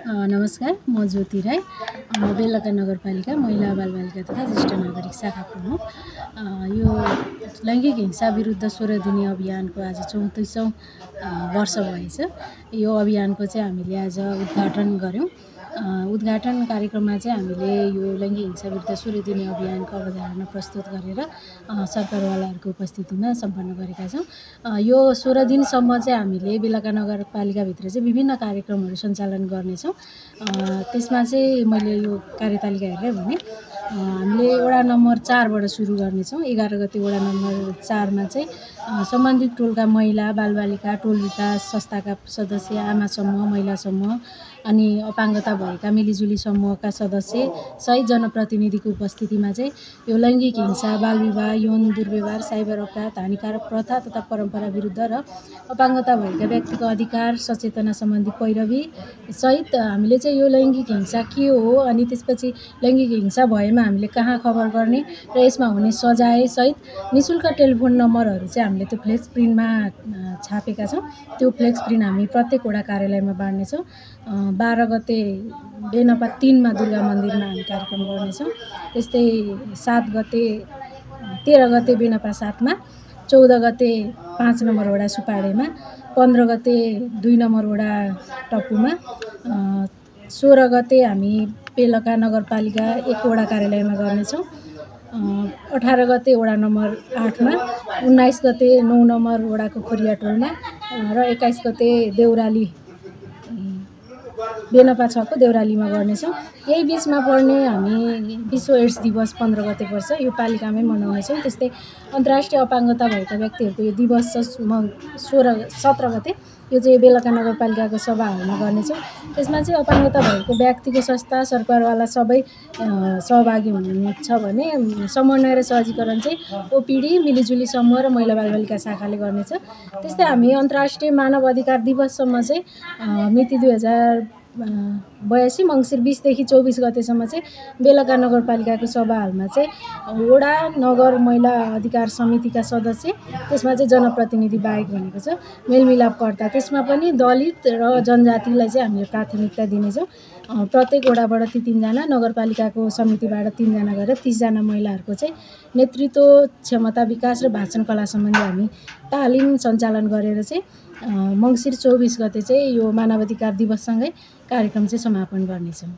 नमस्कार, म ज्योति राई, बेलका नगरपालिका महिला बालबालिका तथा ज्येष्ठ नागरिक शाखा प्रमुख। यो लैङ्गिक हिंसा विरुद्ध 16 दिने अभियानको आज 34औं वर्ष भएछ। यो अभियानको चाहिँ हामीले आज उद्घाटन गऱ्यौँ। उद्घाटन कार्यक्रममा चाहिँ हामीले यो लैङ्गिक हिंसा विरुद्ध 16 दिने अभियानको अवधारणा प्रस्तुत गरेर सरकारवालाहरूको उपस्थितिमा सम्पन्न गरेका छौँ। यो 16 दिनसम्म चाहिँ हामीले बेलका नगरपालिकाभित्र चाहिँ विभिन्न कार्यक्रमहरू सञ्चालन गर्नेछौँ। त्यसमा चाहिँ मैले यो कार्यतालिका हेरेर भने हामीले वडा नम्बर 4 बाट सुरु गर्नेछौँ। 11 गते वडा नम्बर 4 मा चाहिँ सम्बन्धित टोलका महिला बालबालिका, टोल विकास संस्थाका सदस्य, आमा समूह, महिला समूह अनि अपाङ्गता भएका मिलिजुली समूहका सदस्य सहित जनप्रतिनिधिको उपस्थितिमा चाहिँ यो लैङ्गिक हिंसा, बालविवाह, यौन दुर्व्यवहार, साइबर अपराध, हानिकारक प्रथा तथा परम्परा विरुद्ध र अपाङ्गता भएका व्यक्तिको अधिकार सचेतना सम्बन्धी पैरवी सहित हामीले चाहिँ यो लैङ्गिक हिंसा के हो अनि त्यसपछि लैङ्गिक हिंसा भएमा हामीले कहाँ खबर गर्ने र यसमा हुने सजाय सहित निशुल्क टेलिफोन नम्बरहरू चाहिँ हामीले त्यो फ्लेक्स प्रिन्टमा छापेका छौँ। त्यो फ्लेक्स प्रिन्ट हामी प्रत्येक वडा कार्यालयमा बाँड्नेछौँ। 12 गते बेनपा 3 मा दुर्गा मन्दिरमा हामी कार्यक्रम गर्नेछौँ। त्यस्तै 13 गते बेनपा 7 मा, 14 गते 5 नम्बर वडा सुपाडेमा, 15 गते 2 नम्बर वडा टप्पुमा, 16 गते हामी बेलका नगरपालिका 1 वडा कार्यालयमा गर्नेछौँ। 18 गते वडा नम्बर 8 मा, 19 गते 9 नम्बर वडाको खोरिया टोलमा र 21 गते देउराली बेनपा 6 को देउरालीमा गर्नेछौँ। यही बिचमा पर्ने हामी विश्व एड्स दिवस 15 गते पर्छ, यो पालिकामै मनाउनेछौँ। त्यस्तै अन्तर्राष्ट्रिय अपाङ्गता भएका व्यक्तिहरूको यो दिवस 17 गते यो चाहिँ बेलका नगरपालिकाको सभा हालमा गर्नेछौँ। त्यसमा चाहिँ अपाङ्गता भएको व्यक्तिको संस्था सरकारवाला सबै सहभागी हुनुहुन्छ भने समन्वय र सहजीकरण चाहिँ ओपिडी, मिलिजुली समूह र महिला बालबालिका शाखाले गर्नेछ। त्यस्तै हामी अन्तर्राष्ट्रिय मानव अधिकार दिवससम्म चाहिँ मिति 2082 मङ्सिर 20 देखि 24 गतेसम्म चाहिँ बेलका नगरपालिकाको सभा हालमा चाहिँ वडा नगर महिला अधिकार समितिका सदस्य, त्यसमा चाहिँ जनप्रतिनिधि बाहेक भनेको छ मेलमिलापकर्ता, त्यसमा पनि दलित र जनजातिलाई चाहिँ हामीले प्राथमिकता दिनेछौँ। प्रत्येक वडाबाट ती 3 जना, नगरपालिकाको समितिबाट 3 जना गरेर 30 जना महिलाहरूको चाहिँ नेतृत्व क्षमता विकास र भाषण कला सम्बन्धी हामी तालिम सञ्चालन गरेर चाहिँ मङ्सिर 24 गते चाहिँ यो मानवाधिकार दिवससँगै कार्यक्रम चाहिँ समापन गर्नेछौँ।